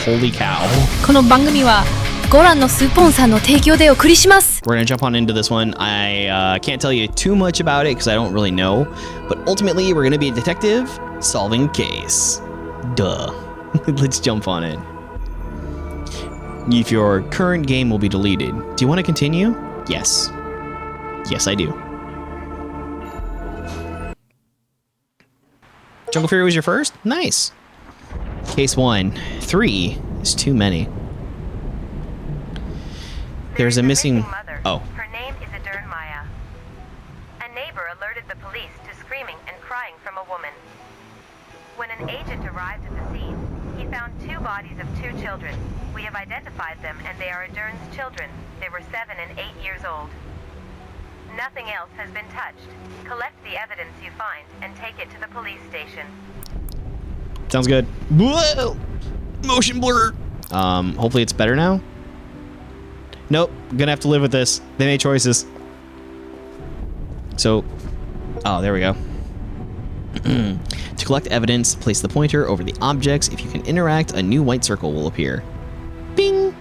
Holy cow. この番組はご覧のスポンサーの提供でお送りします。 We're gonna jump on into this one. I can't tell you too much about it because I don't really know, but ultimately we're gonna be a detective solving a case. Duh. Let's jump on in. If your current game will be deleted, do you want to continue? Yes. Yes, I do. Jungle Fury was your first? Nice. Case 1. 3 is too many. There's a missing mother. Oh. Her name is Maya. A neighbor alerted the police to screaming and crying from a woman. When an agent arrived at the scene, he found 2 bodies of 2 children. We have identified them, and they are Adern's children. They were 7 and 8 years old. Nothing else has been touched. Collect the evidence you find and take it to the police station. Sounds good. Whoa! Motion blur. Hopefully it's better now. Nope, gonna have to live with this. They made choices. So, oh, there we go. To collect evidence, place the pointer over the objects. If you can interact, a new white circle will appear. Bing!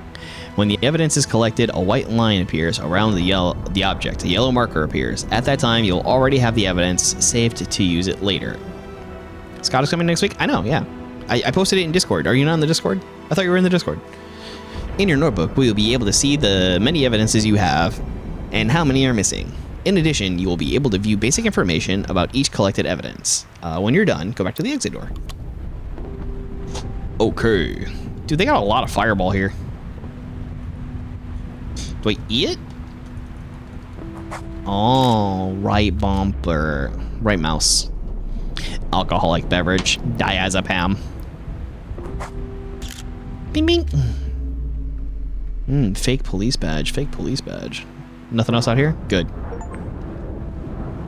When the evidence is collected, a white line appears around the object. A yellow marker appears. At that time, you'll already have the evidence saved to use it later. Scott is coming next week? I know, yeah. I posted it in Discord. Are you not in the Discord? I thought you were in the Discord. In your notebook, we will be able to see the many evidences you have and how many are missing. In addition, you will be able to view basic information about each collected evidence. When you're done, go back to the exit door. Okay. Dude, they got a lot of fireball here. Do I eat it? Oh, right bumper. Right mouse. Alcoholic beverage. Diazepam. Bing bing. Fake police badge. Fake police badge. Nothing else out here? Good.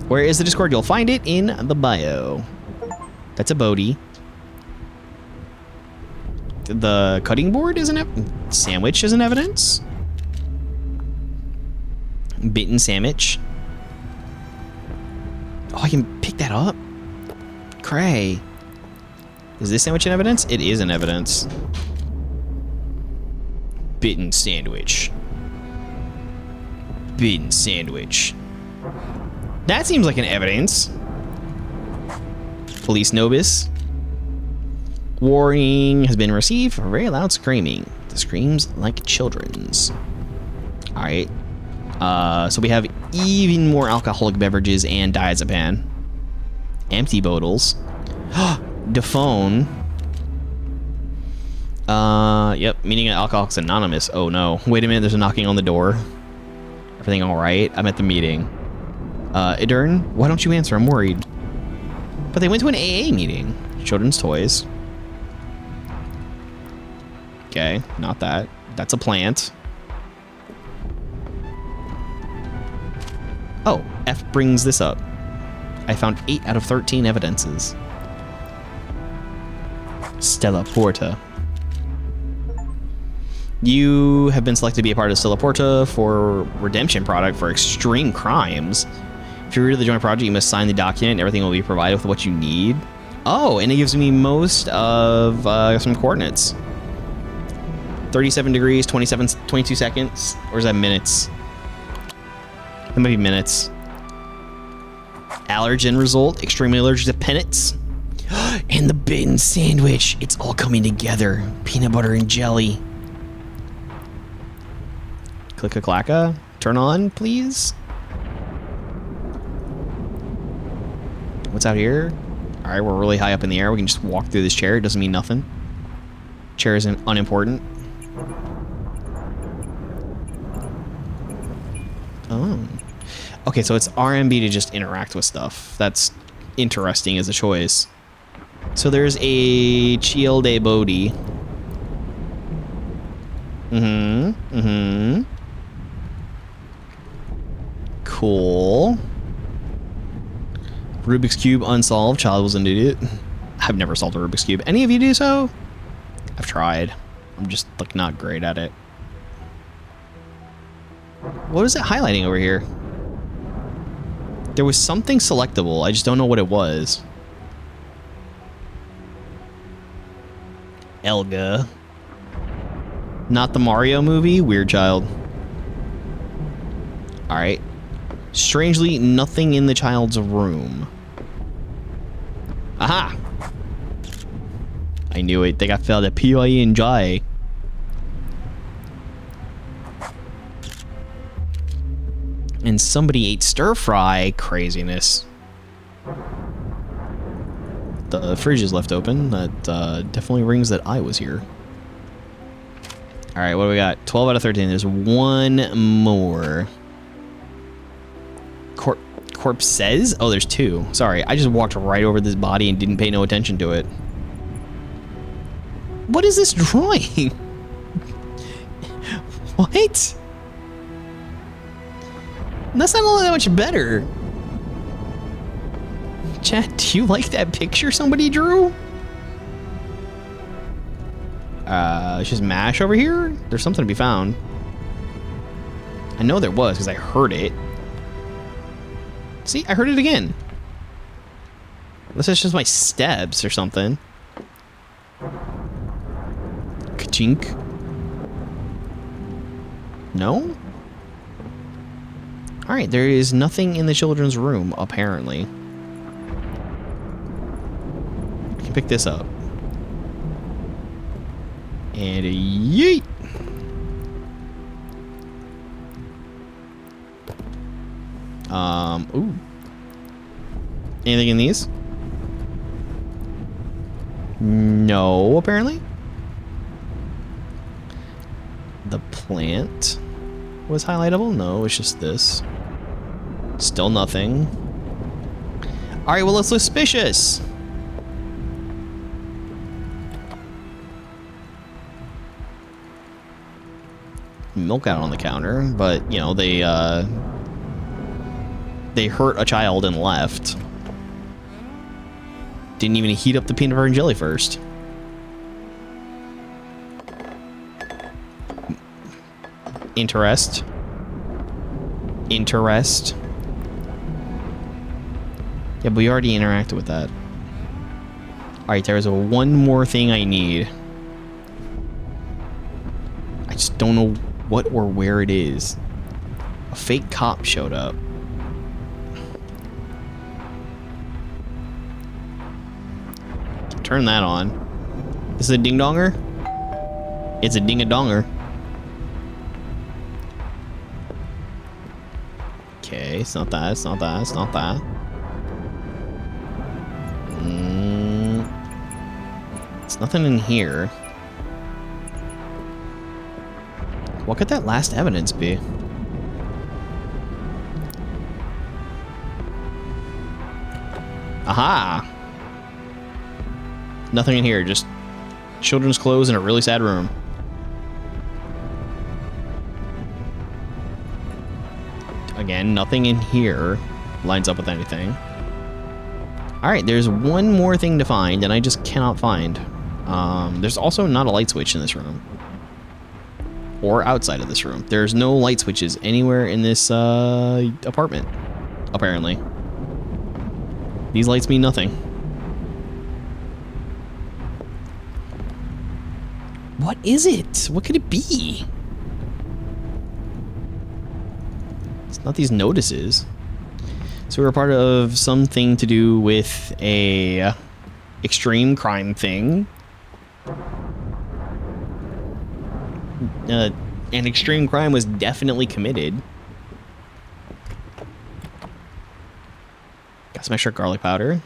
Where is the Discord? You'll find it in the bio. That's a Bodhi. The cutting board is sandwich is an evidence. Bitten sandwich. Oh, I can pick that up. Cray. Is this sandwich an evidence? It is an evidence. Bitten sandwich. Bitten sandwich. That seems like an evidence. Police notice. Warning has been received for very loud screaming. The screams like children's. Alright. So we have even more alcoholic beverages and diazepam. Empty bottles. The phone. Yep, meaning Alcoholics Anonymous. Oh no. Wait a minute, there's a knocking on the door. Everything alright? I'm at the meeting. Adern, why don't you answer? I'm worried. But they went to an AA meeting. Children's toys. Okay, not that. That's a plant. Oh, F brings this up. I found 8 out of 13 evidences. Stella Porta. You have been selected to be a part of Stella Porta for redemption product for extreme crimes. If you're to the joint project, you must sign the document. Everything will be provided with what you need. Oh, and it gives me most of some coordinates. 37 degrees, 22 seconds. Or is that minutes? That might be minutes. Allergen result. Extremely allergic to peanuts. And the bitten sandwich. It's all coming together. Peanut butter and jelly. Click-a-clacka. Turn on, please. What's out here? Alright, we're really high up in the air. We can just walk through this chair. It doesn't mean nothing. Chair isn't unimportant. Oh. Okay, so it's RMB to just interact with stuff. That's interesting as a choice. So there's a Chielde Bodhi. Cool. Rubik's Cube unsolved. Child was an idiot. I've never solved a Rubik's Cube. Any of you do so? I've tried. I'm just like not great at it. What is it highlighting over here? There was something selectable. I just don't know what it was. Elga. Not the Mario movie? Weird child. Alright. Strangely, nothing in the child's room. Aha! I knew it. Think I felt a P-I-N-J. And somebody ate stir fry. Craziness. The fridge is left open. That definitely rings that I was here. Alright, what do we got? 12 out of 13. There's one more. Corpse says? Oh, there's two. Sorry, I just walked right over this body and didn't pay no attention to it. What is this drawing? What? That's not all that much better. Chat, do you like that picture somebody drew? It's just MASH over here? There's something to be found. I know there was because I heard it. See, I heard it again. Unless it's just my steps or something. Ka-chink. No? Alright, there is nothing in the children's room, apparently. I can pick this up. And a yeet! Ooh. Anything in these? No, apparently. The plant was highlightable? No, it's just this. Still nothing. Alright, well, it's suspicious. Milk out on the counter, but, you know, they hurt a child and left. Didn't even heat up the peanut butter and jelly first. Interest. Yeah, but we already interacted with that. Alright, there's one more thing I need. I just don't know what or where it is. A fake cop showed up. Turn that on. This is a ding-donger? It's a ding-a-donger. Okay, it's not that, it's not that, it's not that. It's nothing in here. What could that last evidence be? Aha! Nothing in here, just children's clothes in a really sad room. Again, nothing in here lines up with anything. Alright, there's one more thing to find, and I just cannot find. There's also not a light switch in this room. Or outside of this room. There's no light switches anywhere in this apartment, apparently. These lights mean nothing. What is it? What could it be? It's not these notices. So we're part of something to do with a extreme crime thing. An extreme crime was definitely committed. Got some extra garlic powder.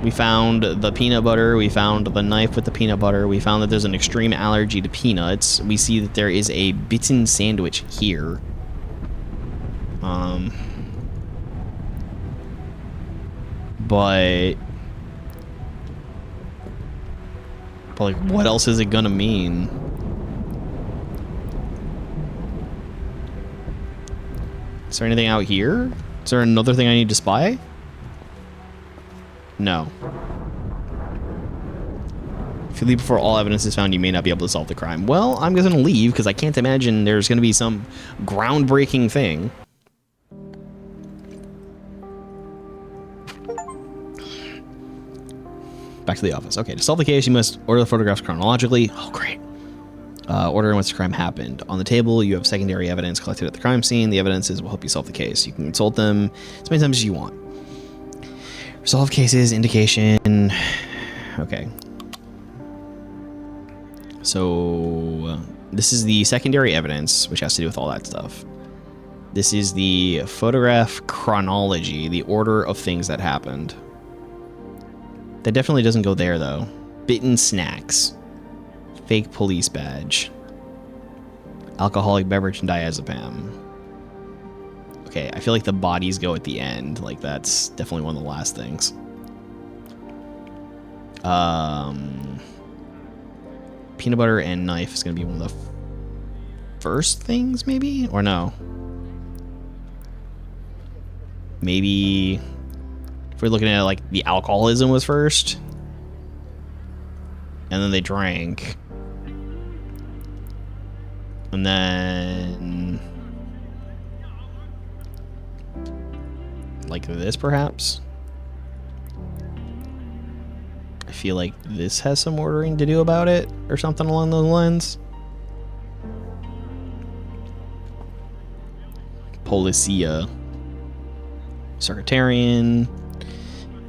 We found the peanut butter. We found the knife with the peanut butter. We found that there's an extreme allergy to peanuts. We see that there is a bitten sandwich here. But like, what else is it gonna mean? Is there anything out here? Is there another thing I need to spy? No. If you leave before all evidence is found, you may not be able to solve the crime. Well, I'm just gonna leave because I can't imagine there's gonna be some groundbreaking thing. Back to the office. Okay, to solve the case, you must order the photographs chronologically. Oh, great. Order in which the crime happened. On the table, you have secondary evidence collected at the crime scene. The evidences will help you solve the case. You can consult them as many times as you want. Resolve cases, indication. Okay. So, this is the secondary evidence, which has to do with all that stuff. This is the photograph chronology, the order of things that happened. That definitely doesn't go there, though. Bitten snacks. Fake police badge. Alcoholic beverage and diazepam. Okay, I feel like the bodies go at the end. Like, that's definitely one of the last things. Peanut butter and knife is going to be one of the first things, maybe? Or no? Maybe if we're looking at it, like, the alcoholism was first. And then they drank. And then, like this, perhaps? I feel like this has some ordering to do about it, or something along those lines. Policia. Secretarian.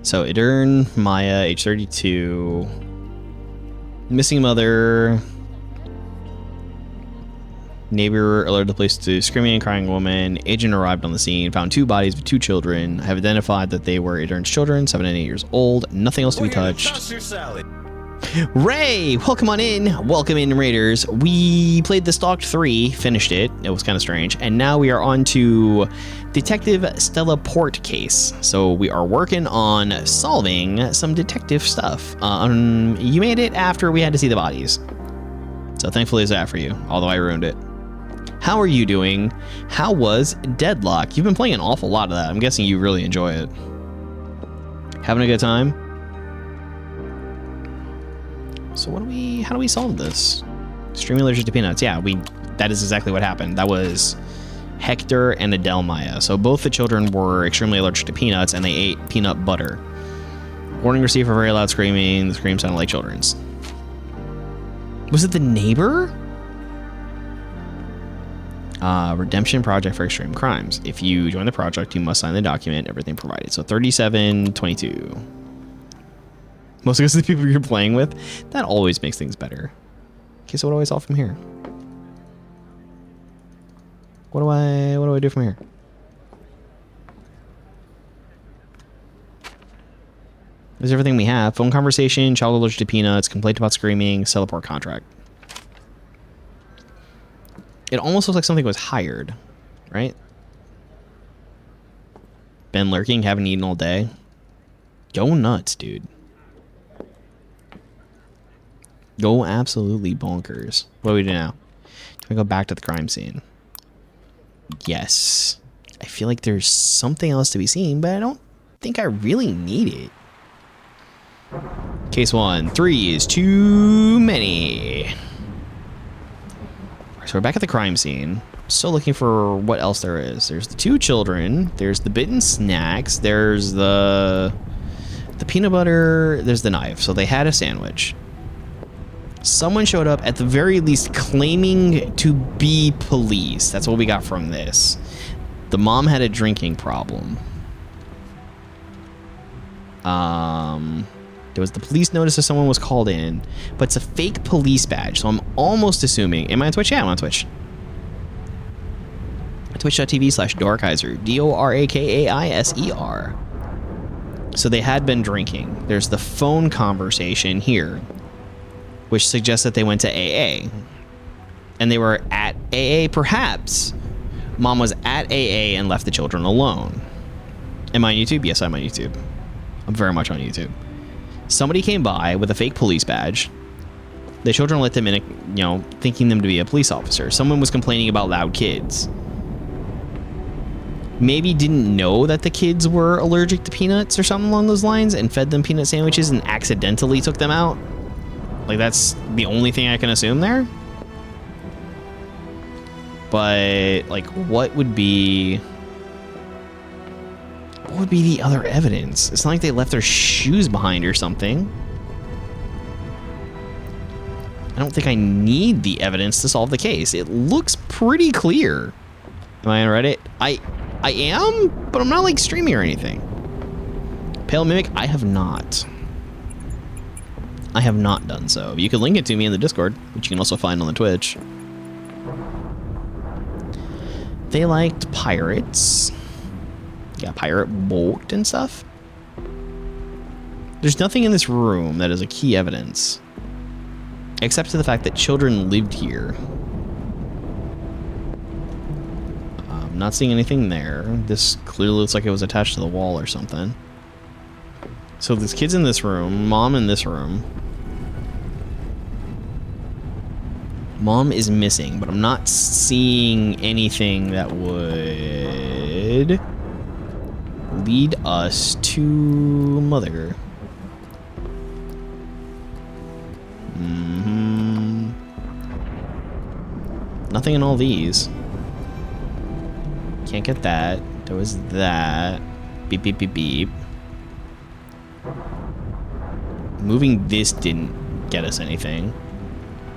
So, Edern, Maya, age 32. Missing mother. Neighbor alerted the police to screaming and crying woman. Agent arrived on the scene, found 2 bodies of 2 children. Have identified that they were Edern's children, 7 and 8 years old. Nothing else to be touched. Ray, welcome on in. Welcome in, Raiders. We played the Stalked 3, finished it. It was kind of strange. And now we are on to Detective Stella Port case. So we are working on solving some detective stuff. You made it after we had to see the bodies. So thankfully it's that for you, although I ruined it. How are you doing? How was Deadlock? You've been playing an awful lot of that. I'm guessing you really enjoy it. Having a good time? So how do we solve this? Extremely allergic to peanuts. Yeah, that is exactly what happened. That was Hector and Adele Maya. So both the children were extremely allergic to peanuts and they ate peanut butter. Warning received for very loud screaming. The scream sounded like children's. Was it the neighbor? Redemption project for extreme crimes. If you join the project, you must sign the document, everything provided. So 3722. Most of the people you're playing with, that always makes things better. Okay, so what do I solve from here? What do I do from here? There's everything we have. Phone conversation, child allergic to peanuts, complaint about screaming, teleport contract. It almost looks like something was hired, right? Been lurking, haven't eaten all day. Go nuts, dude. Go absolutely bonkers. What do we do now? Do we go back to the crime scene? Yes. I feel like there's something else to be seen, but I don't think I really need it. Case 1. 3 is too many. So we're back at the crime scene. Still looking for what else there is. There's the 2 children. There's the bitten snacks. There's the peanut butter. There's the knife. So they had a sandwich. Someone showed up at the very least claiming to be police. That's what we got from this. The mom had a drinking problem. There was the police notice that someone was called in, but it's a fake police badge, so I'm almost assuming... Am I on Twitch? Yeah, I'm on Twitch. Twitch.tv/Dorakaiser. Dorakaiser. So they had been drinking. There's the phone conversation here, which suggests that they went to AA. And they were at AA, perhaps. Mom was at AA and left the children alone. Am I on YouTube? Yes, I'm on YouTube. I'm very much on YouTube. Somebody came by with a fake police badge. The children let them in, thinking them to be a police officer. Someone was complaining about loud kids. Maybe didn't know that the kids were allergic to peanuts or something along those lines and fed them peanut sandwiches and accidentally took them out. Like, that's the only thing I can assume there. But, like, what would be the other evidence? It's not like they left their shoes behind or something. I don't think I need the evidence to solve the case. It looks pretty clear. Am I on Reddit? I am, but I'm not like streaming or anything. Pale Mimic, I have not. I have not done so. You can link it to me in the Discord, which you can also find on the Twitch. They liked pirates. Yeah, pirate boat and stuff. There's nothing in this room that is a key evidence. Except to the fact that children lived here. I'm not seeing anything there. This clearly looks like it was attached to the wall or something. So there's kids in this room, mom in this room. Mom is missing, but I'm not seeing anything that would lead us to mother. Nothing in all these. Can't get that. There was that. Beep, beep, beep, beep. Moving this didn't get us anything.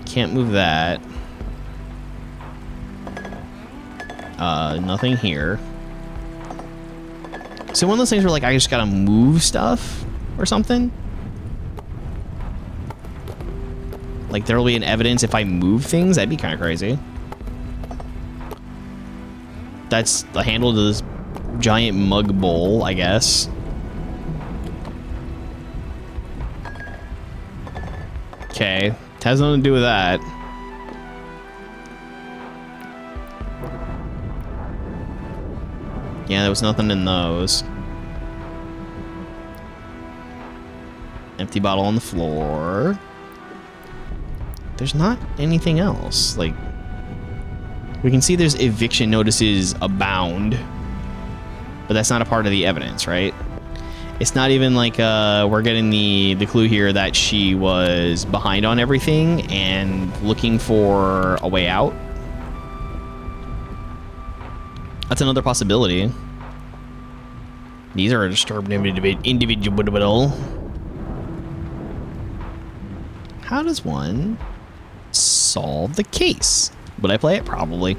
Can't move that. Nothing here. So one of those things where like I just gotta move stuff or something. Like there'll be an evidence if I move things. That'd be kind of crazy. That's the handle to this giant mug bowl, I guess. Okay, it has nothing to do with that. Yeah, there was nothing in those. Empty bottle on the floor. There's not anything else. Like, we can see there's eviction notices abound, but that's not a part of the evidence, right? It's not even like we're getting the clue here that she was behind on everything and looking for a way out. That's another possibility. These are a disturbed individual. How does one solve the case? Would I play it? Probably.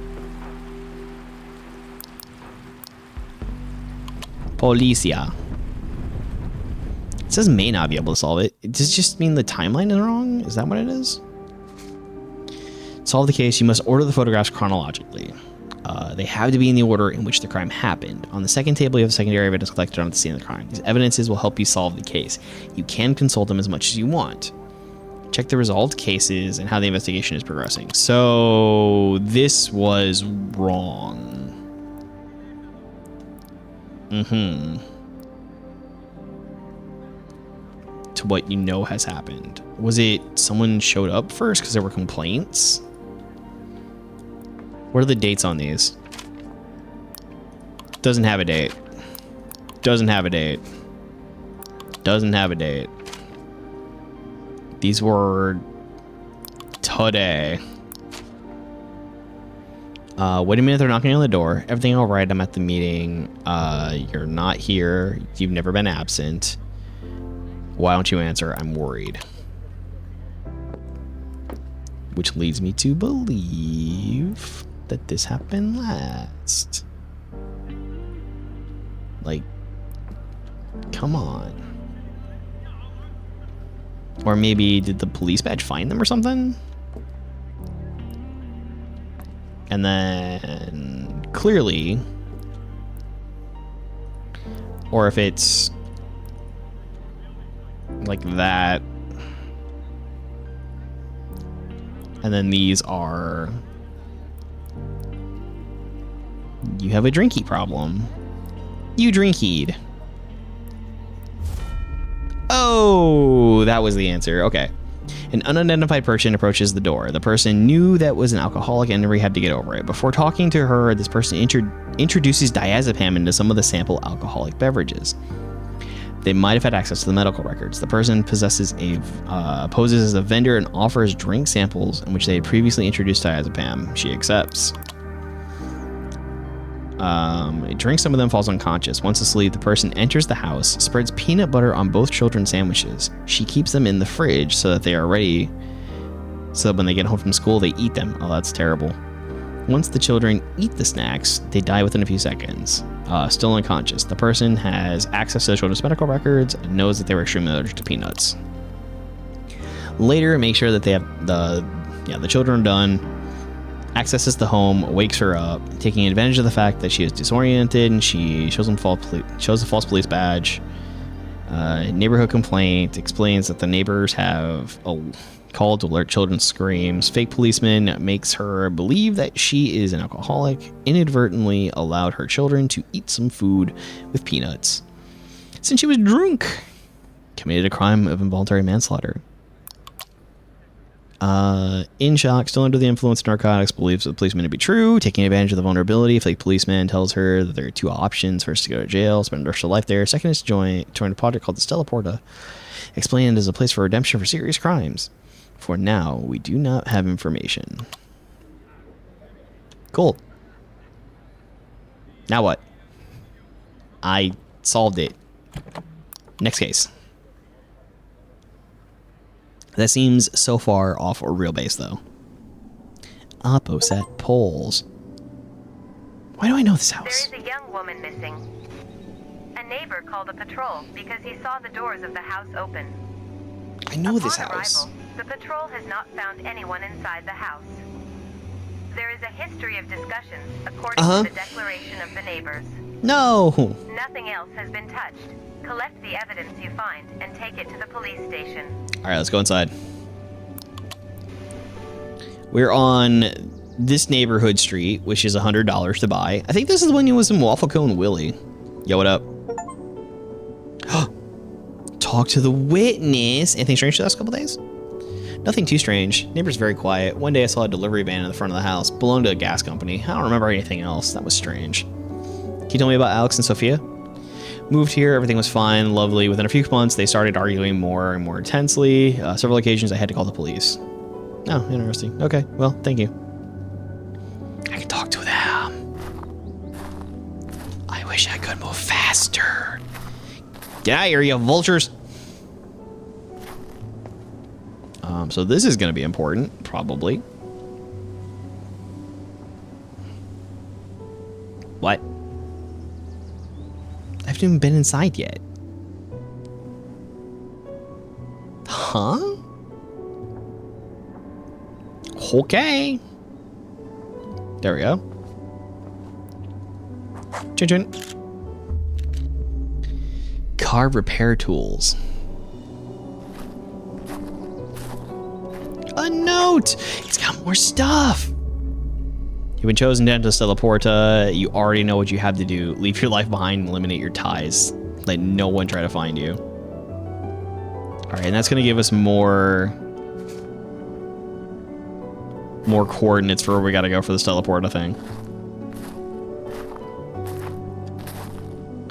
Policia. It says may not be able to solve it. Does it just mean the timeline is wrong? Is that what it is? Solve the case. You must order the photographs chronologically. They have to be in the order in which the crime happened. On the second table, you have secondary evidence collected on the scene of the crime. These evidences will help you solve the case. You can consult them as much as you want. Check the resolved cases and how the investigation is progressing. So this was wrong. To what you know has happened. Was it someone showed up first because there were complaints? What are the dates on these? Doesn't have a date. Doesn't have a date. Doesn't have a date. These were today. Wait a minute, they're knocking on the door. Everything all right? I'm at the meeting. You're not here. You've never been absent. Why don't you answer? I'm worried. Which leads me to believe that this happened last. Like, come on. Or maybe did the police badge find them or something? And then clearly, or if it's like that, and then these are, you have a drinky problem. You drinkied. Oh, that was the answer. Okay. An unidentified person approaches the door. The person knew that was an alcoholic and had to get over it. Before talking to her, this person introduces diazepam into some of the sample alcoholic beverages. They might have had access to the medical records. The person poses as a vendor and offers drink samples in which they had previously introduced diazepam. She accepts. Drinks some of them, falls unconscious. Once asleep, the person enters the house, spreads peanut butter on both children's sandwiches. She keeps them in the fridge so that they are ready so when they get home from school, they eat them. Oh, that's terrible. Once the children eat the snacks, they die within a few seconds. Still unconscious. The person has access to the children's medical records and knows that they were extremely allergic to peanuts. Later, make sure that they have the children are done. Accesses the home, wakes her up, taking advantage of the fact that she is disoriented, and she shows a false police badge. Neighborhood complaint explains that the neighbors have called to alert children's screams. Fake policeman makes her believe that she is an alcoholic, inadvertently allowed her children to eat some food with peanuts. Since she was drunk, committed a crime of involuntary manslaughter. In shock, still under the influence of narcotics, believes the policeman to be true, taking advantage of the vulnerability. Fake policeman tells her that there are two options. First, to go to jail, spend the rest of life there. Second is to join a project called the Stella Porta, explained as a place for redemption for serious crimes. For now, we do not have information. Cool. Now what? I solved it. Next case. That seems so far off a real base, though. Opposite poles. Why do I know this house? There is a young woman missing. A neighbor called a patrol because he saw the doors of the house open. I know this Upon house. arrival, the patrol has not found anyone inside the house. There is a history of discussions according to the declaration of the neighbors. No! Nothing else has been touched. Collect the evidence you find and take it to the police station. Alright, let's go inside. We're on this neighborhood street, which is $100 to buy. I think this is the one you was in Waffle Cone Willie. Yo, what up? Talk to the witness. Anything strange the last couple days? Nothing too strange. Neighbor's very quiet. One day I saw a delivery van in the front of the house. Belonged to a gas company. I don't remember anything else. That was strange. Can you tell me about Alex and Sophia? Moved here, everything was fine, lovely. Within a few months, they started arguing more and more intensely. Several occasions, I had to call the police. Oh, interesting. Okay, well, thank you. I can talk to them. I wish I could move faster. Get out of here, you vultures. So this is going to be important, probably. What? I haven't even been inside yet. Huh? Okay. There we go. Chin chin. Car repair tools. A note! It's got more stuff! You've been chosen to enter Stella Porta. You already know what you have to do. Leave your life behind and eliminate your ties. Let no one try to find you. Alright, and that's going to give us more coordinates for where we got to go for the Stella Porta thing.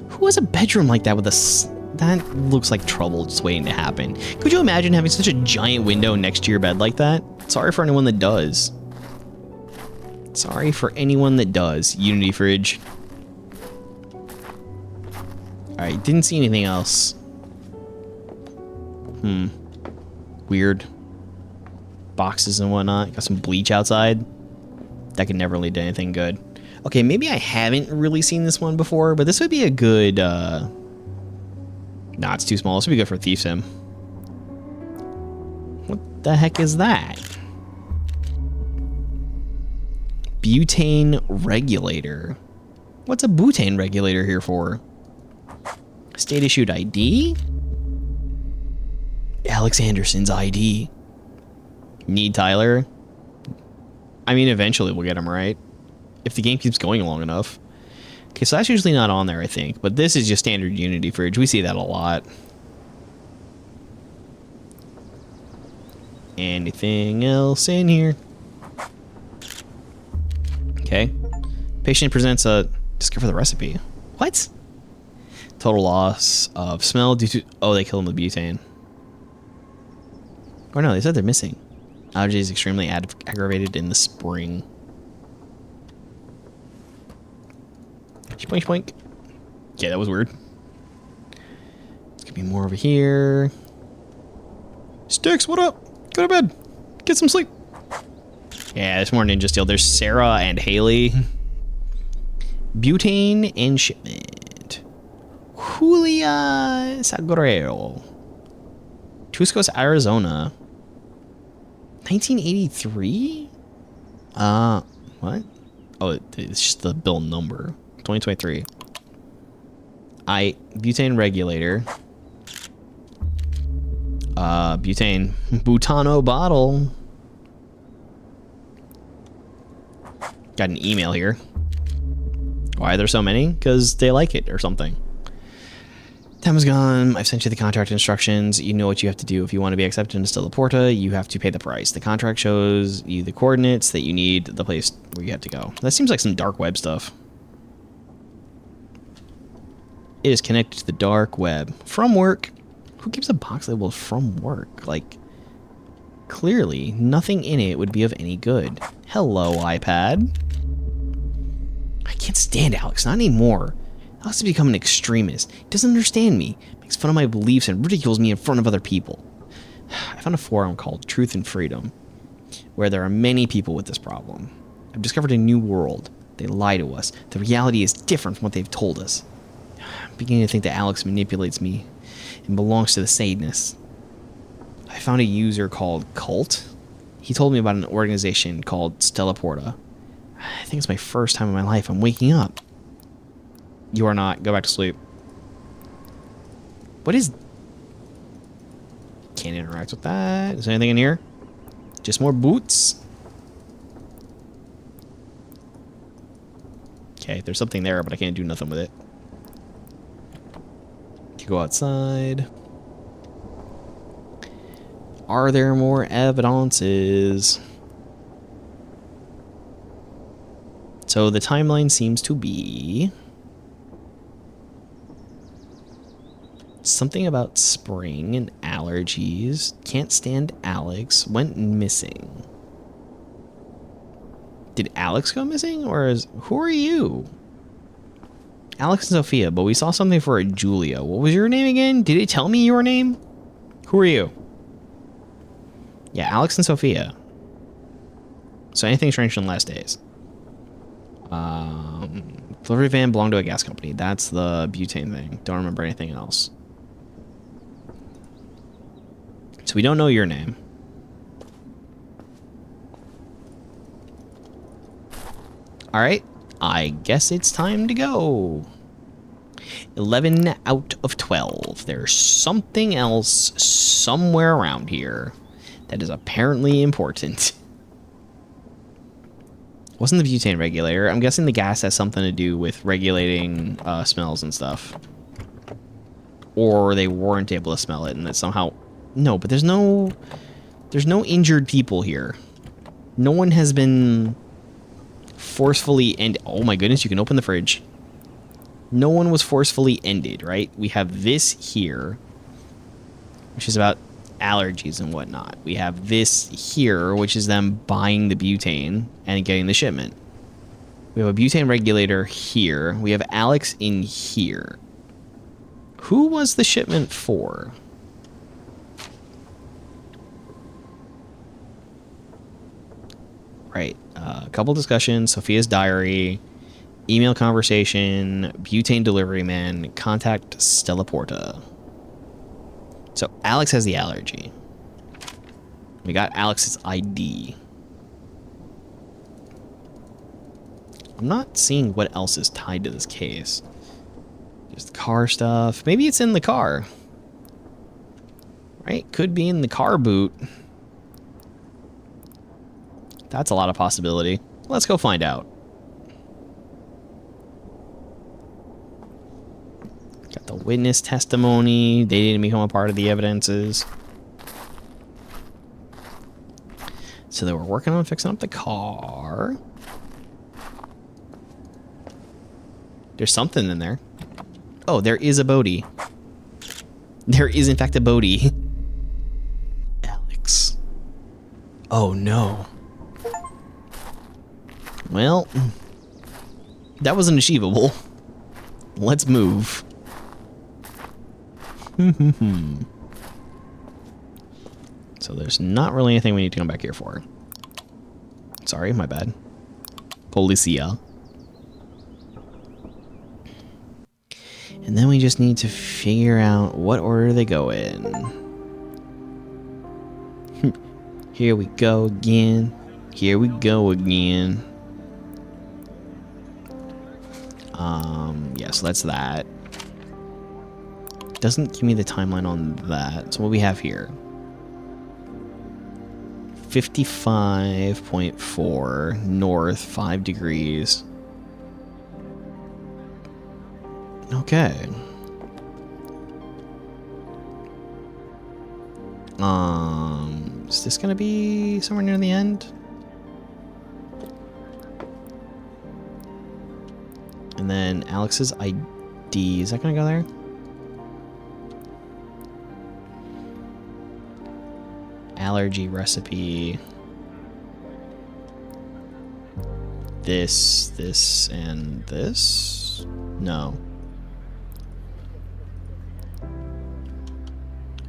Who has a bedroom like that with a... That looks like trouble just waiting to happen. Could you imagine having such a giant window next to your bed like that? Sorry for anyone that does. Sorry for anyone that does. Unity fridge. Alright, didn't see anything else. Weird. Boxes and whatnot. Got some bleach outside. That could never lead to anything good. Okay, maybe I haven't really seen this one before, but this would be a good... Nah, it's too small. This would be good for Thief Sim. What the heck is that? Butane regulator. What's a butane regulator here for? State issued ID? Alex Anderson's ID. Need Tyler? I mean, eventually we'll get him, right? If the game keeps going long enough. Okay, so that's usually not on there, I think. But this is just standard Unity fridge. We see that a lot. Anything else in here? Okay. Patient presents a... Discover the recipe. What? Total loss of smell due to... Oh, they killed him with butane. Or no, they said they're missing. Allergy is extremely aggravated in the spring. Spoink, spoink. Yeah, that was weird. There's gonna be more over here. Sticks, what up? Go to bed. Get some sleep. Yeah, there's more ninja steel. There's Sarah and Haley. Butane and shipment. Julia Sagorero. Tuscos, Arizona. 1983? What? Oh, it's just the bill number. 2023. Butane regulator. Butane. Butano bottle. Got an email here. Why are there so many? Because they like it or something. Time is gone. I've sent you the contract instructions. You know what you have to do. If you want to be accepted into Stella Porta, you have to pay the price. The contract shows you the coordinates that you need, the place where you have to go. That seems like some dark web stuff. It is connected to the dark web. From work. Who keeps a box labeled from work? Like, clearly, nothing in it would be of any good. Hello, iPad. I can't stand Alex, not anymore. Alex has become an extremist. He doesn't understand me, makes fun of my beliefs, and ridicules me in front of other people. I found a forum called Truth and Freedom, where there are many people with this problem. I've discovered a new world. They lie to us. The reality is different from what they've told us. I'm beginning to think that Alex manipulates me and belongs to the Satanists. I found a user called Cult. He told me about an organization called Stella Porta. I think it's my first time in my life I'm waking up. You are not. Go back to sleep. What is... Can't interact with that. Is there anything in here? Just more boots? Okay, there's something there, but I can't do nothing with it. Can go outside. Are there more evidences? So the timeline seems to be something about spring and allergies. Can't stand Alex. Went missing. Did Alex go missing? Or who are you? Alex and Sophia, but we saw something for a Julia. What was your name again? Did it tell me your name? Who are you? Yeah, Alex and Sophia. So anything strange from last days. Delivery van belonged to a gas company. That's the butane thing. Don't remember anything else. So we don't know your name. Alright. I guess it's time to go. 11 out of 12. There's something else somewhere around here that is apparently important. Wasn't the butane regulator? I'm guessing the gas has something to do with regulating smells and stuff. Or they weren't able to smell it and that somehow... No, but there's no injured people here. No one has been forcefully ended. Oh my goodness, you can open the fridge. No one was forcefully ended, right? We have this here, which is about allergies and whatnot. We have this here, which is them buying the butane and getting the shipment. We have a butane regulator here. We have Alex in here. Who was the shipment for? Right. A couple discussions, Sophia's diary, email conversation, butane delivery man, contact Stella Porta. So Alex has the allergy. We got Alex's ID. I'm not seeing what else is tied to this case. Just car stuff. Maybe it's in the car. Right? Could be in the car boot. That's a lot of possibility. Let's go find out. Got the witness testimony. They didn't become a part of the evidences. So they were working on fixing up the car. There's something in there. Oh, there is a Bodhi. There is, in fact, a Bodhi. Alex. Oh, no. Well, that wasn't achievable. Let's move. So there's not really anything we need to come back here for. Sorry, my bad. Policia. And then we just need to figure out what order they go in. Here we go again. Here we go again. Yeah, so that's that. Doesn't give me the timeline on that. So what we have here. 55.4 north, 5 degrees. Okay. Is this gonna be somewhere near the end? And then Alex's ID, is that gonna go there? Allergy recipe. This, and this? No.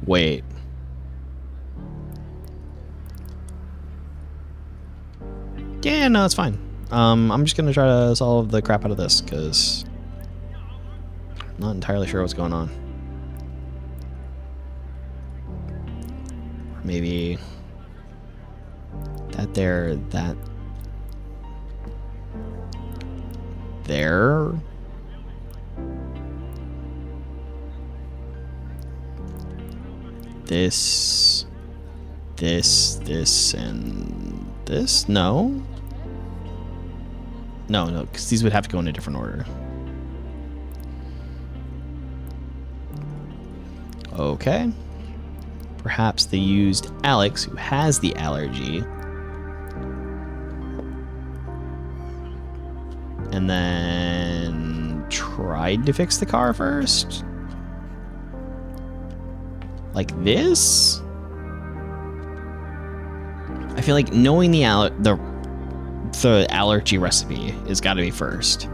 Wait. Yeah, no, it's fine. I'm just gonna try to solve the crap out of this, because I'm not entirely sure what's going on. Or maybe that there, that there. This, and this? No. No, because these would have to go in a different order. Okay. Perhaps they used Alex, who has the allergy. And then tried to fix the car first? Like this? I feel like knowing the allergy recipe has got to be first.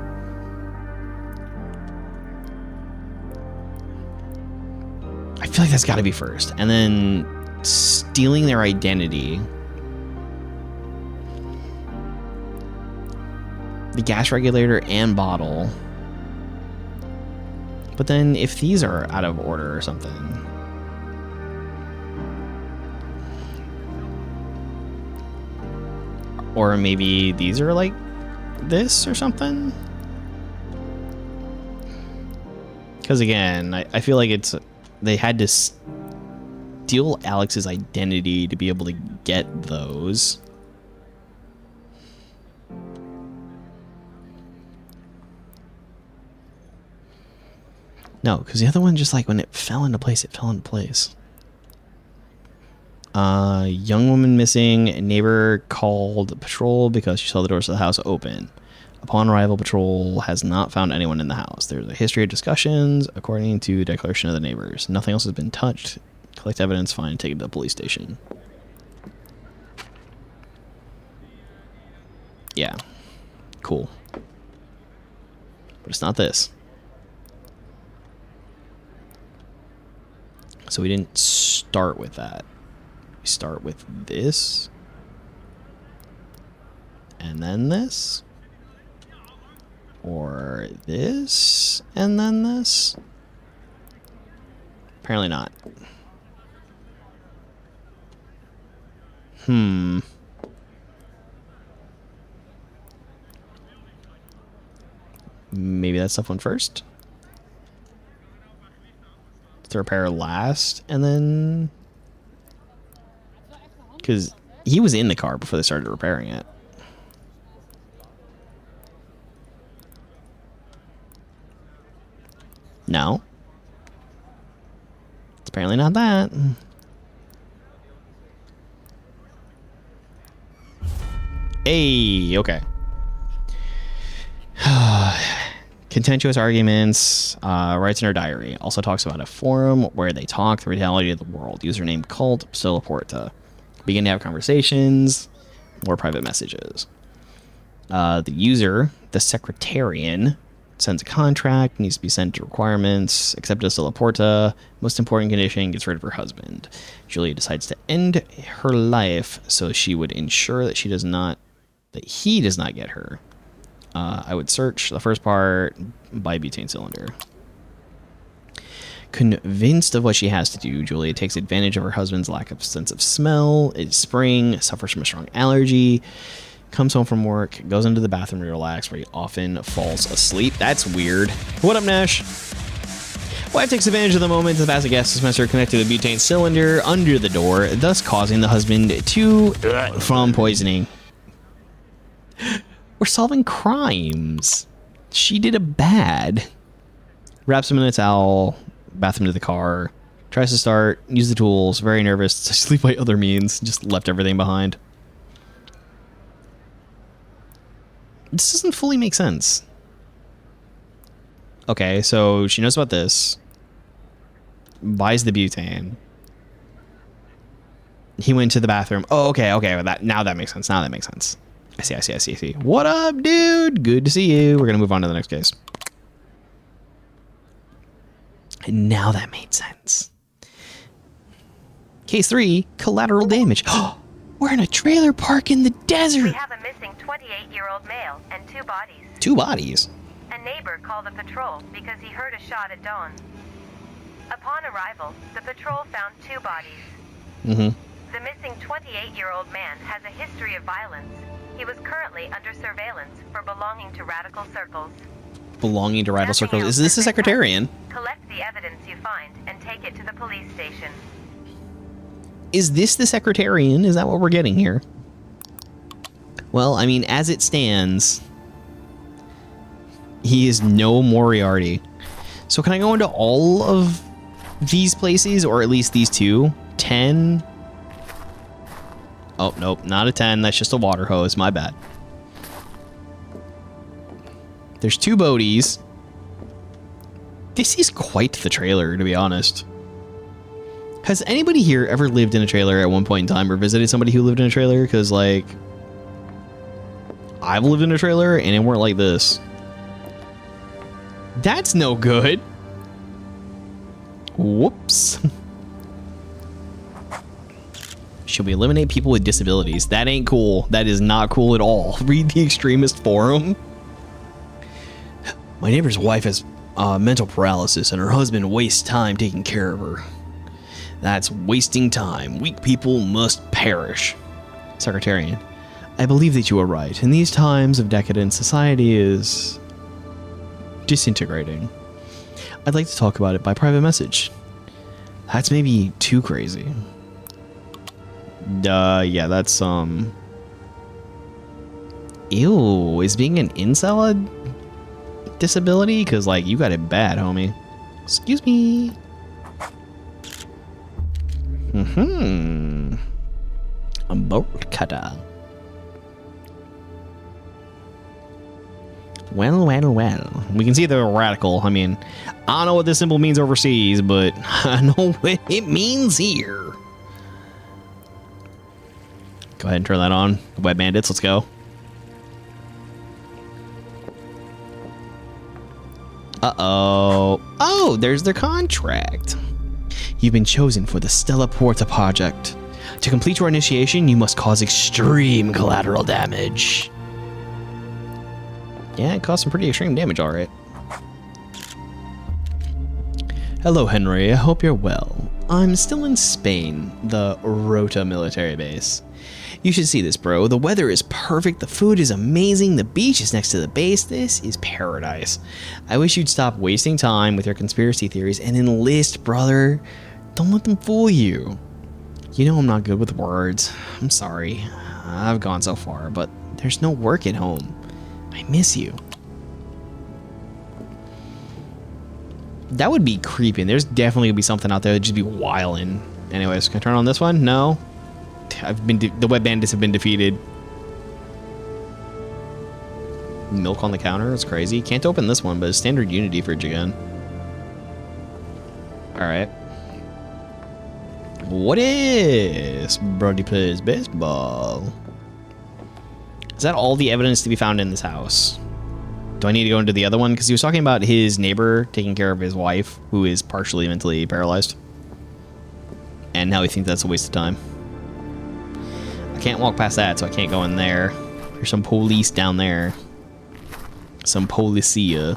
I feel like that's got to be first. And then stealing their identity. The gas regulator and bottle. But then if these are out of order or something. Or maybe these are like this or something. Because again, I feel like they had to steal Alex's identity to be able to get those. No, because the other one just like when it fell into place, it fell into place. Young woman missing. A neighbor called patrol because she saw the doors of the house open. Upon arrival, patrol has not found anyone in the house. There's a history of discussions, according to declaration of the neighbors. Nothing else has been touched. Collect evidence, find, and take it to the police station. Yeah. Cool. But it's not this. So we didn't start with that. We start with this. And then this. Or this. And then this. Apparently not. Maybe that stuff went first. To repair last, and then because he was in the car before they started repairing it. No, it's apparently not that. Hey, okay. Contentious arguments, writes in her diary. Also talks about a forum where they talk the reality of the world. Username cult Solaporta. Begin to have conversations, more private messages. The user, the secretarian, sends a contract, needs to be sent to requirements, accepted as Solaporta. Most important condition, gets rid of her husband. Julia decides to end her life so she would ensure that she does not that he does not get her. I would search the first part by butane cylinder. Convinced of what she has to do, Julia takes advantage of her husband's lack of sense of smell. It's spring, suffers from a strong allergy, comes home from work, goes into the bathroom to relax, where he often falls asleep. That's weird. What up, Nash? Wife takes advantage of the moment to pass a gas dispenser connected to the butane cylinder under the door, thus causing the husband to from poisoning. We're solving crimes. She did a bad. Wraps him in a towel, bathroom to the car, tries to start, use the tools, very nervous, to sleep by other means, just left everything behind. This doesn't fully make sense. Okay, so she knows about this. Buys the butane. He went to the bathroom. Oh, okay. Now that makes sense. I see. What up, dude? Good to see you. We're gonna move on to the next case. And now that made sense. Case 3, collateral damage. We're in a trailer park in the desert. We have a missing 28-year-old male and 2 bodies. 2 bodies? A neighbor called the patrol because he heard a shot at dawn. Upon arrival, the patrol found 2 bodies. The missing 28-year-old man has a history of violence. He was currently under surveillance for belonging to radical circles. Belonging to radical circles? Is this a secretarian? Collect the evidence you find and take it to the police station. Is this the secretarian? Is that what we're getting here? Well, I mean, as it stands, he is no Moriarty. So can I go into all of these places, or at least these 2? 10? Oh, nope, not a 10. That's just a water hose. My bad. There's 2 boaties. This is quite the trailer, to be honest. Has anybody here ever lived in a trailer at one point in time, or visited somebody who lived in a trailer? Because, like, I've lived in a trailer, and it weren't like this. That's no good. Whoops. Should we eliminate people with disabilities? That ain't cool. That is not cool at all. Read the extremist forum. My neighbor's wife has mental paralysis, and her husband wastes time taking care of her. That's wasting time. Weak people must perish. Secretarian. I believe that you are right. In these times of decadence, society is disintegrating. I'd like to talk about it by private message. That's maybe too crazy. Yeah, that's, Ew, is being an incel a disability? Because, like, you got it bad, homie. Excuse me. A bolt cutter. Well. We can see they're radical. I mean, I don't know what this symbol means overseas, but I know what it means here. Go ahead and turn that on. Web bandits, let's go. Uh-oh. Oh, there's their contract. You've been chosen for the Stella Porta project. To complete your initiation, you must cause extreme collateral damage. Yeah, it caused some pretty extreme damage, alright. Hello, Henry. I hope you're well. I'm still in Spain, the Rota military base. You should see this, bro. The weather is perfect, the food is amazing, the beach is next to the base. This is paradise. I wish you'd stop wasting time with your conspiracy theories and enlist, brother. Don't let them fool you. You know I'm not good with words. I'm sorry. I've gone so far, but there's no work at home. I miss you. That would be creeping. There's definitely gonna be something out there that'd just be wildin'. Anyways, can I turn on this one? No. The web bandits have been defeated. Milk on the counter? It's crazy. Can't open this one, but it's standard Unity fridge again. Alright. What is Brody plays baseball? Is that all the evidence to be found in this house? Do I need to go into the other one? Because he was talking about his neighbor taking care of his wife, who is partially mentally paralyzed. And now he thinks that's a waste of time. I can't walk past that, so I can't go in there. There's some police down there. Some policia.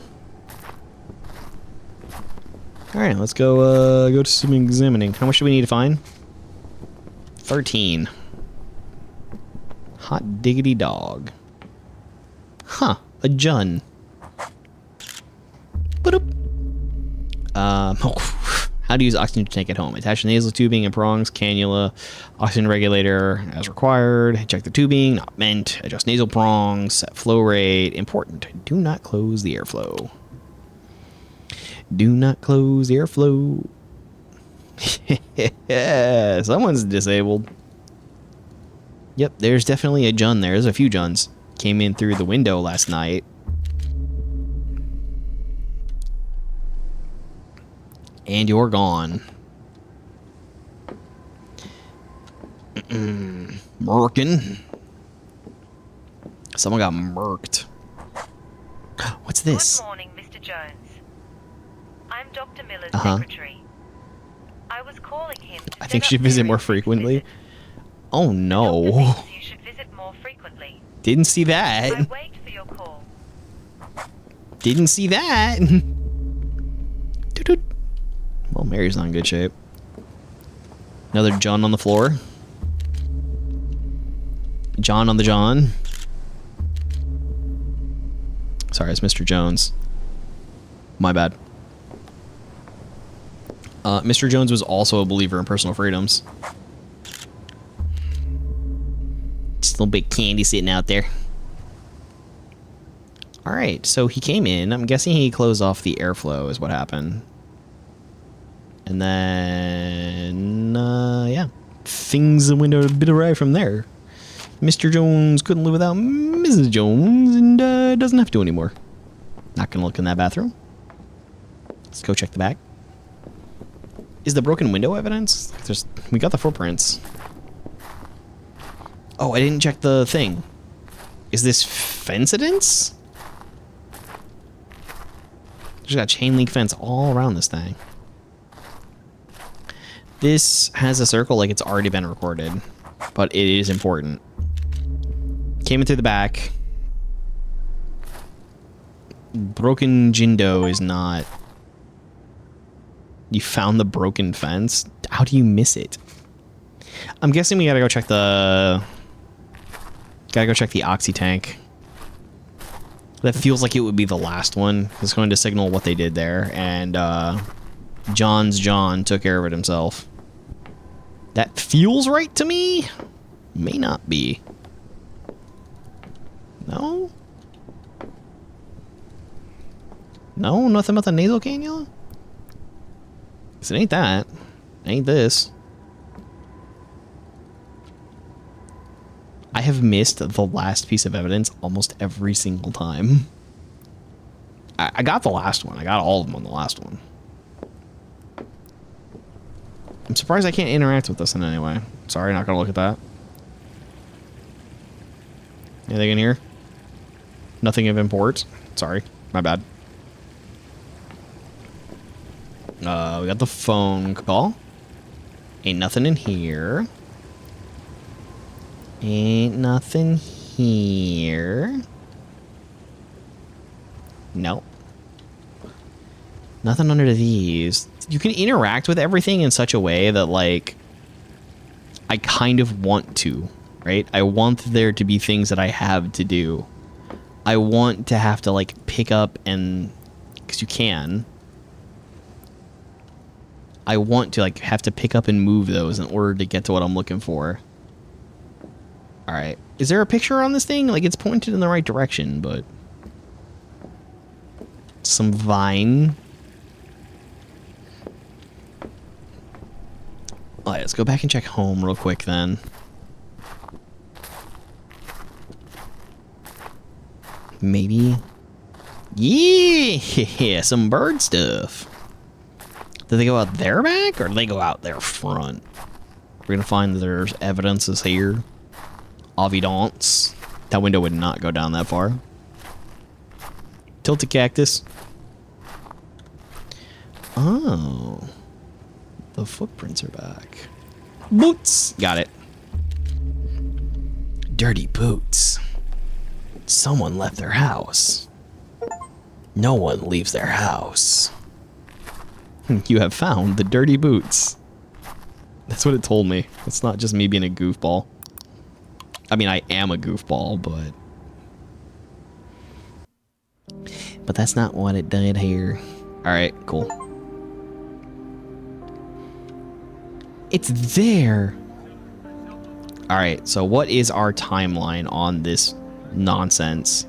Alright, let's go to some examining. How much do we need to find? 13. Hot diggity dog. Huh, a Jun. How to use oxygen tank at home. Attach nasal tubing and prongs, cannula, oxygen regulator as required. Check the tubing, not meant. Adjust nasal prongs, set flow rate. Important. Do not close the airflow. Do not close the airflow. Yeah, someone's disabled. Yep, there's definitely a Jun there. There's a few Juns. Came in through the window last night. And you're gone. Murkin. Someone got murked. What's this? Good morning, Mr. Jones. I'm Dr. Miller's secretary. I was calling him. I think she should visit more frequently. Oh no. You should visit more frequently. Didn't see that. I wait for your call. Didn't see that. Well, Mary's not in good shape. Another John on the floor. John on the John. Sorry, it's Mr. Jones. My bad. Mr. Jones was also a believer in personal freedoms. Just a little bit candy sitting out there. Alright, so he came in. I'm guessing he closed off the airflow is what happened. And then, yeah. Things went a bit awry from there. Mr. Jones couldn't live without Mrs. Jones and doesn't have to anymore. Not gonna look in that bathroom. Let's go check the back. Is the broken window evidence? We got the footprints. Oh, I didn't check the thing. Is this fence-idence? There's got chain link fence all around this thing. This has a circle like it's already been recorded, but it is important. Came in through the back. Broken Jindo is not... You found the broken fence? How do you miss it? I'm guessing we gotta go check the... Gotta go check the oxy tank. That feels like it would be the last one. It's going to signal what they did there, and John took care of it himself. That feels right to me. May not be. No? No? Nothing about the nasal cannula? 'Cause it ain't that. It ain't this. I have missed the last piece of evidence almost every single time. I got the last one. I got all of them on the last one. I'm surprised I can't interact with this in any way. Sorry, not gonna look at that. Anything in here? Nothing of import. Sorry, my bad. We got the phone call. Ain't nothing in here. Ain't nothing here. Nope. Nothing under these. You can interact with everything in such a way that, like, I kind of want to, right? I want there to be things that I have to do. I want to have to, like, pick up and... Because you can. I want to, like, have to pick up and move those in order to get to what I'm looking for. Alright. Is there a picture on this thing? Like, it's pointed in the right direction, but... Some vine. Alright, let's go back and check home real quick then. Maybe. Yeah, some bird stuff. Do they go out their back or do they go out their front? We're gonna find that there's evidences here. Evidence. That window would not go down that far. Tilted cactus. Oh. The footprints are back. Boots! Got it. Dirty boots. Someone left their house. No one leaves their house. You have found the dirty boots. That's what it told me. It's not just me being a goofball. I mean, I am a goofball, but that's not what it did here. Alright, cool. It's there! Alright, so what is our timeline on this nonsense?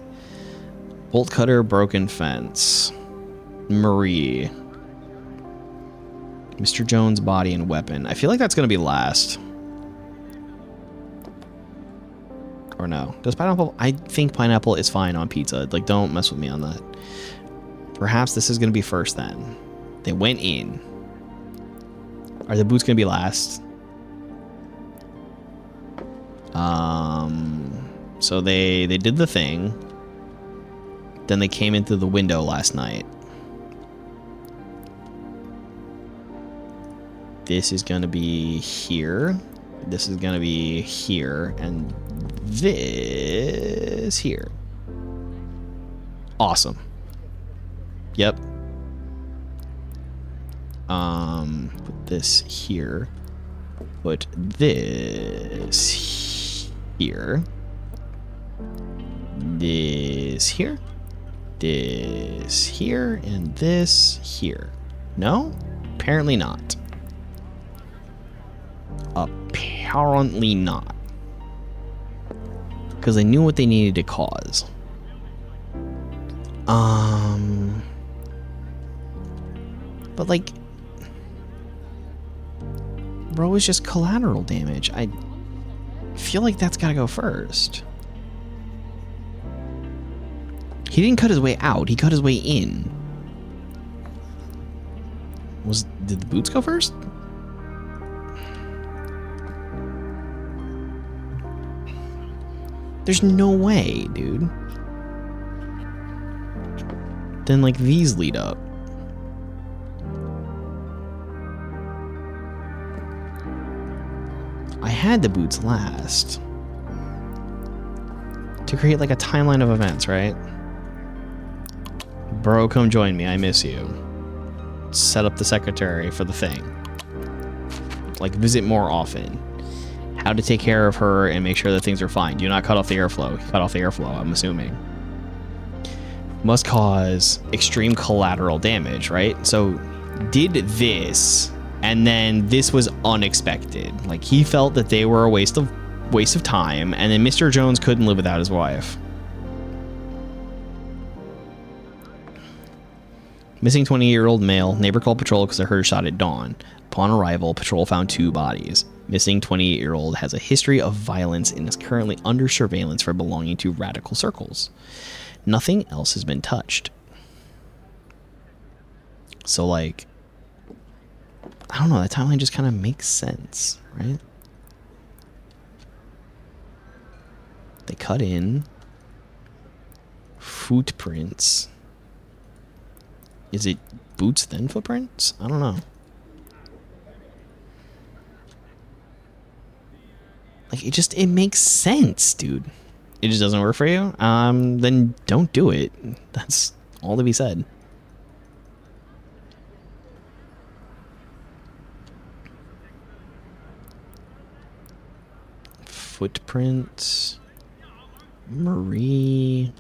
Bolt cutter, broken fence. Marie. Mr. Jones' body and weapon. I feel like that's going to be last. Or no. Does pineapple... I think pineapple is fine on pizza. Like, don't mess with me on that. Perhaps this is going to be first then. They went in. Are the boots going to be last? So they did the thing. Then they came into the window last night. This is going to be here. This is going to be here. And this here. Awesome. Yep. Put this here. Put this here. This here. This here. And this here. No? Apparently not. Apparently not. Because they knew what they needed to cause. But like, bro, it's just collateral damage. I feel like that's gotta go first. He didn't cut his way out, he cut his way in. Did the boots go first? There's no way, dude. Then like these lead up. I had the boots last. To create like a timeline of events, right? Bro, come join me, I miss you. Set up the secretary for the thing. Like, visit more often. How to take care of her and make sure that things are fine. Do not cut off the airflow. Cut off the airflow, I'm assuming. Must cause extreme collateral damage, right? So, did this, and then this was unexpected. Like, he felt that they were a waste of time, and then Mr. Jones couldn't live without his wife. Missing 20-year-old male. Neighbor called patrol because they heard a shot at dawn. Upon arrival, patrol found 2 bodies. Missing 28-year-old has a history of violence and is currently under surveillance for belonging to radical circles. Nothing else has been touched. So, like, I don't know, that timeline just kind of makes sense, right? They cut in. Footprints. Is it boots then footprints? I don't know. Like, it makes sense, dude. It just doesn't work for you? Then don't do it. That's all to be said. Footprints. Marie.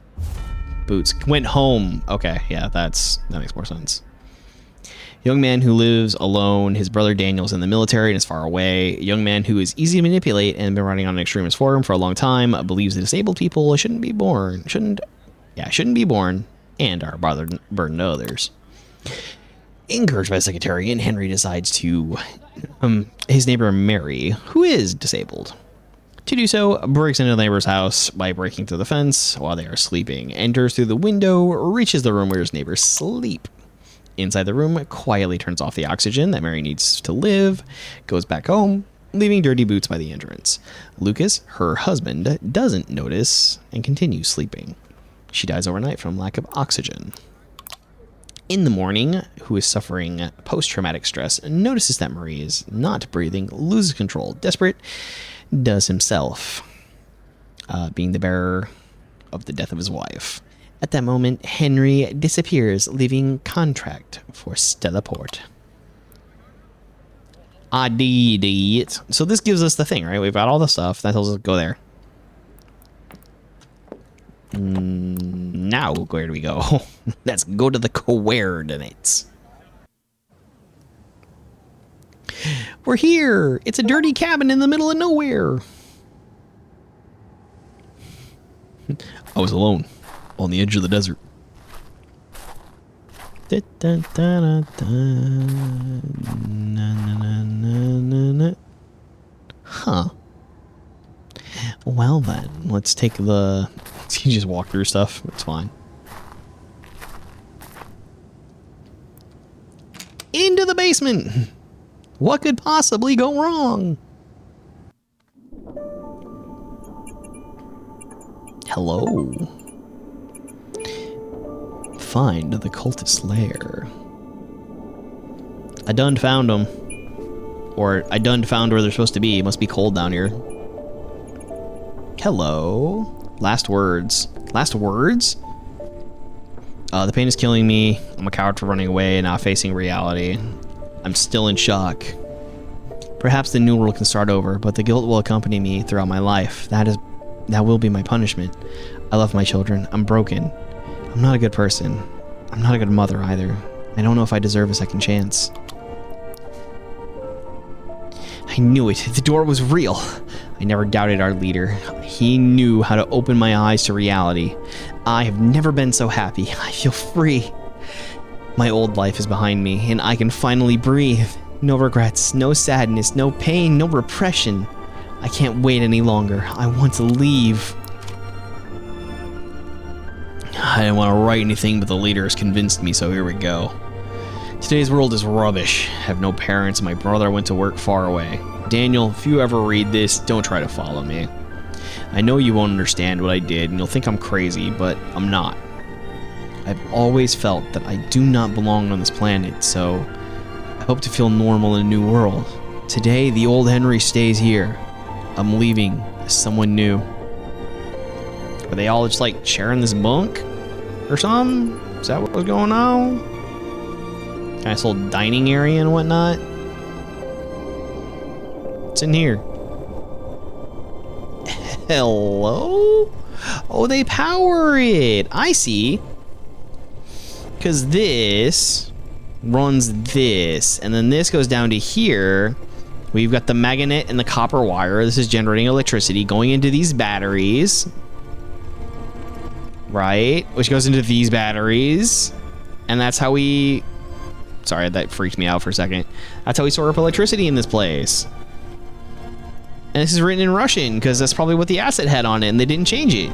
Boots. Went home. Okay, yeah, that makes more sense. Young man who lives alone. His brother Daniel's in the military and is far away. A young man who is easy to manipulate and been running on an extremist forum for a long time. Believes that disabled people shouldn't be born. Shouldn't be born and are burden to others. Encouraged by the secretary, and Henry decides to his neighbor Mary, who is disabled. To do so, breaks into the neighbor's house by breaking through the fence while they are sleeping. Enters through the window, reaches the room where his neighbors sleep. Inside the room, quietly turns off the oxygen that Mary needs to live, goes back home, leaving dirty boots by the entrance. Lucas, her husband, doesn't notice and continues sleeping. She dies overnight from lack of oxygen. In the morning, who is suffering post-traumatic stress, notices that Marie is not breathing, loses control. Desperate, does himself. Being the bearer of the death of his wife. At that moment, Henry disappears, leaving contract for Stellaport. I did it. So this gives us the thing, right? We've got all the stuff. That tells us to go there. Now, where do we go? Let's go to the coordinates. We're here. It's a dirty cabin in the middle of nowhere. I was alone on the edge of the desert. Huh. Well then, let's take the... You just walk through stuff. It's fine. Into the basement! What could possibly go wrong? Hello. Find the cultist lair. I done found them. Or I done found where they're supposed to be. It must be cold down here. Hello. Last words. Last words? The pain is killing me. I'm a coward for running away and not facing reality. I'm still in shock. Perhaps the new world can start over, but the guilt will accompany me throughout my life. That will be my punishment. I love my children. I'm broken. I'm not a good person. I'm not a good mother either. I don't know if I deserve a second chance. I knew it. The door was real. I never doubted our leader. He knew how to open my eyes to reality. I have never been so happy. I feel free. My old life is behind me, and I can finally breathe. No regrets, no sadness, no pain, no repression. I can't wait any longer. I want to leave. I didn't want to write anything, but the leader has convinced me, so here we go. Today's world is rubbish. I have no parents, and my brother went to work far away. Daniel, if you ever read this, don't try to follow me. I know you won't understand what I did, and you'll think I'm crazy, but I'm not. I've always felt that I do not belong on this planet, so I hope to feel normal in a new world. Today, the old Henry stays here. I'm leaving as someone new. Are they all just like sharing this bunk or something? Is that what was going on? Nice little dining area and whatnot. What's in here? Hello? Oh, they power it. I see. Because this runs this, and then this goes down to here. We've got the magnet and the copper wire. This is generating electricity going into these batteries. Right? Which goes into these batteries. And that's how we... Sorry, that freaked me out for a second. That's how we store up electricity in this place. And this is written in Russian, because that's probably what the asset had on it, and they didn't change it.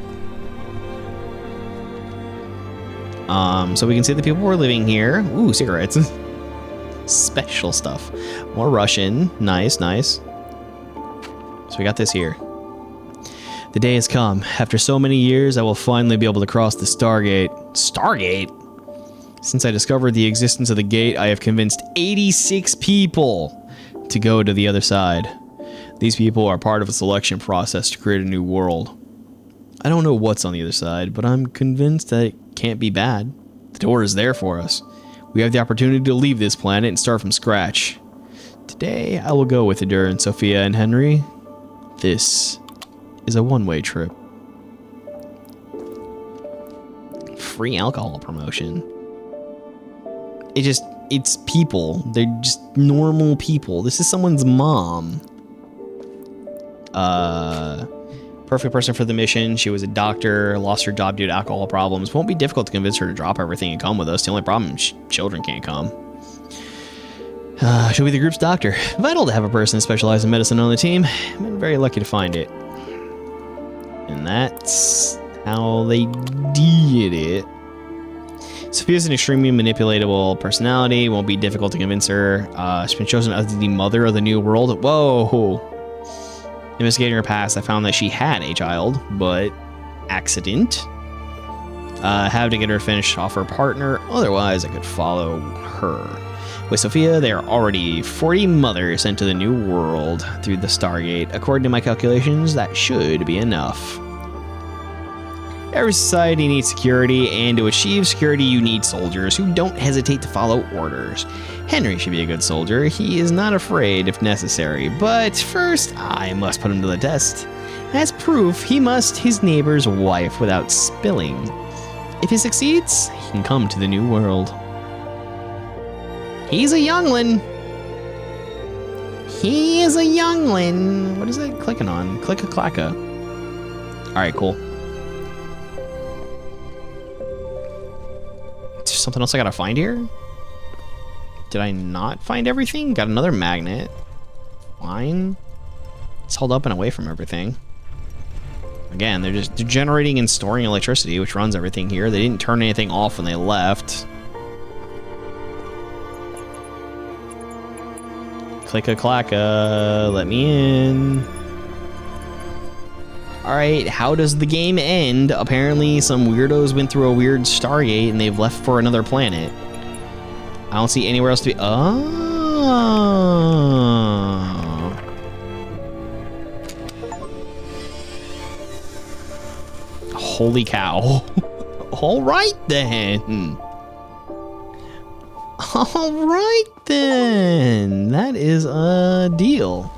So we can see the people who are living here. Ooh, cigarettes. Special stuff. More Russian. Nice, nice. So we got this here. The day has come. After so many years, I will finally be able to cross the Stargate. Stargate? Since I discovered the existence of the gate, I have convinced 86 people to go to the other side. These people are part of a selection process to create a new world. I don't know what's on the other side, but I'm convinced that it can't be bad. The door is there for us. We have the opportunity to leave this planet and start from scratch. Today, I will go with Adur and Sophia and Henry. This is a one-way trip. Free alcohol promotion. It's people. They're just normal people. This is someone's mom. Perfect person for the mission. She was a doctor, lost her job due to alcohol problems. Won't be difficult to convince her to drop everything and come with us. The only problem is children can't come. She'll be the group's doctor. Vital to have a person specialized in medicine on the team. I've been very lucky to find it. And that's how they did it. Sophia's an extremely manipulatable personality. Won't be difficult to convince her. She's been chosen as the mother of the new world. Whoa. Investigating her past, I found that she had a child, but accident. Have to get her finished off her partner, otherwise I could follow her. With Sophia, there are already 40 mothers sent to the new world through the Stargate. According to my calculations, that should be enough. Every society needs security, and to achieve security, you need soldiers who don't hesitate to follow orders. Henry should be a good soldier. He is not afraid if necessary, but first, I must put him to the test. As proof, he must his neighbor's wife without spilling. If he succeeds, he can come to the new world. He's a youngling. He is a youngling. What is it clicking on? Click-a-clacka. Alright, cool. Is there something else I gotta find here? Did I not find everything? Got another magnet. Line. It's held up and away from everything. Again, they're generating and storing electricity, which runs everything here. They didn't turn anything off when they left. Click-a-clacka, let me in. Alright, how does the game end? Apparently some weirdos went through a weird Stargate and they've left for another planet. I don't see anywhere else to be. Oh. Holy cow. Alright then. Alright then. That is a deal.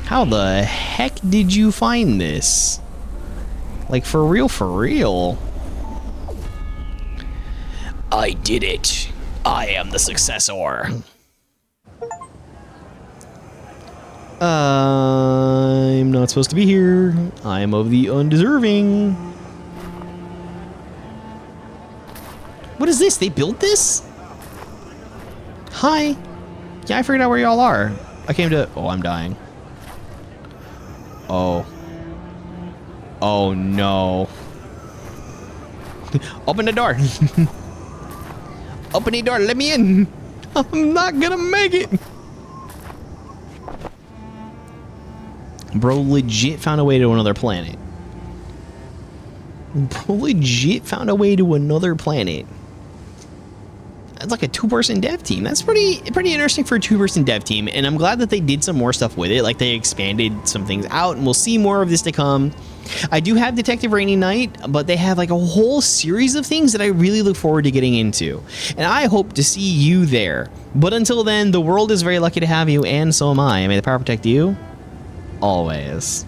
How the heck did you find this? Like, for real, for real? I did it. I am the successor. I'm not supposed to be here. I am of the undeserving. What is this? They built this? Hi. Yeah, I figured out where y'all are. I came to... Oh, I'm dying. Oh. Oh, no. Open the door. Open the door. Let me in. I'm not gonna make it. Bro legit found a way to another planet. Bro legit found a way to another planet. It's like a two-person dev team. That's pretty interesting for a two-person dev team, and I'm glad that they did some more stuff with it. Like, they expanded some things out, and we'll see more of this to come. I do have Detective Rainy Night, but they have like a whole series of things that I really look forward to getting into, and I hope to see you there. But until then, the world is very lucky to have you, and so am I. May the power protect you always.